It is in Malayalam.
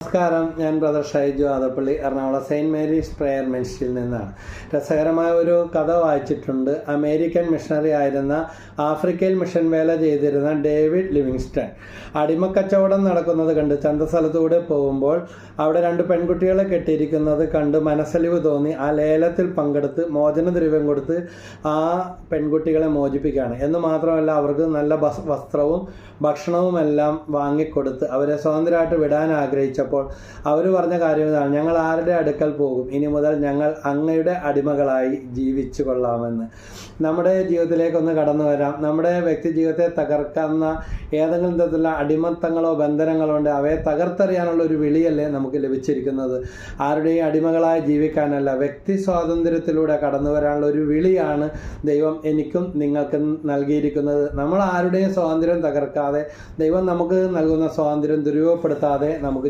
നമസ്കാരം, ഞാൻ brother Shaiju Adappally, Ernakulam Saint Mary's prayer മിനിസ്ട്രിയിൽ നിന്നാണ്. രസകരമായ ഒരു കഥ വായിച്ചിട്ടുണ്ട്. അമേരിക്കൻ മിഷണറി ആയിരുന്ന ആഫ്രിക്കയിൽ മിഷൻ വേല ചെയ്തിരുന്ന ഡേവിഡ് ലിവിങ്സ്റ്റൺ അടിമക്കച്ചവടം നടക്കുന്നത് കണ്ട് ചന്തസ്ഥലത്തൂടെ പോകുമ്പോൾ അവിടെ 2 പെൺകുട്ടികളെ കെട്ടിയിരിക്കുന്നത് കണ്ട് മനസ്സലിവ് തോന്നി ആ ലേലത്തിൽ പങ്കെടുത്ത് മോചനദ്രവ്യം കൊടുത്ത് ആ പെൺകുട്ടികളെ മോചിപ്പിക്കുകയാണ്. എന്ന് മാത്രമല്ല, അവർക്ക് നല്ല വസ്ത്രവും ഭക്ഷണവുമെല്ലാം വാങ്ങിക്കൊടുത്ത് അവരെ സ്വതന്ത്രമായിട്ട് വിടാൻ ആഗ്രഹിച്ചപ്പോൾ അവർ പറഞ്ഞ കാര്യം ഇതാണ്: ഞങ്ങൾ ആരുടെ അടുക്കൽ പോകും? ഇനി മുതൽ ഞങ്ങൾ അങ്ങയുടെ അടിമകളായി ജീവിച്ചു കൊള്ളാമെന്ന്. നമ്മുടെ ജീവിതത്തിലേക്കൊന്ന് കടന്നു വരാം. നമ്മുടെ വ്യക്തി ജീവിതത്തെ തകർക്കുന്ന ഏതെങ്കിലും തരത്തിലുള്ള അടിമത്തങ്ങളോ ബന്ധനങ്ങളോ ഉണ്ട്, അവയെ തകർത്തെറിയാനുള്ള ഒരു വിളിയല്ലേ നമുക്ക് ലഭിച്ചിരിക്കുന്നത്. ആരുടെയും അടിമകളായി ജീവിക്കാനല്ല, വ്യക്തി സ്വാതന്ത്ര്യത്തിലൂടെ കടന്നു വരാനുള്ള ഒരു വിളിയാണ് ദൈവം എനിക്കും നിങ്ങൾക്കും നൽകിയിരിക്കുന്നത്. നമ്മൾ ആരുടെയും സ്വാതന്ത്ര്യം തകർക്കാതെ, ദൈവം നമുക്ക് നൽകുന്ന സ്വാതന്ത്ര്യം ദുരുപയോഗപ്പെടുത്താതെ നമുക്ക്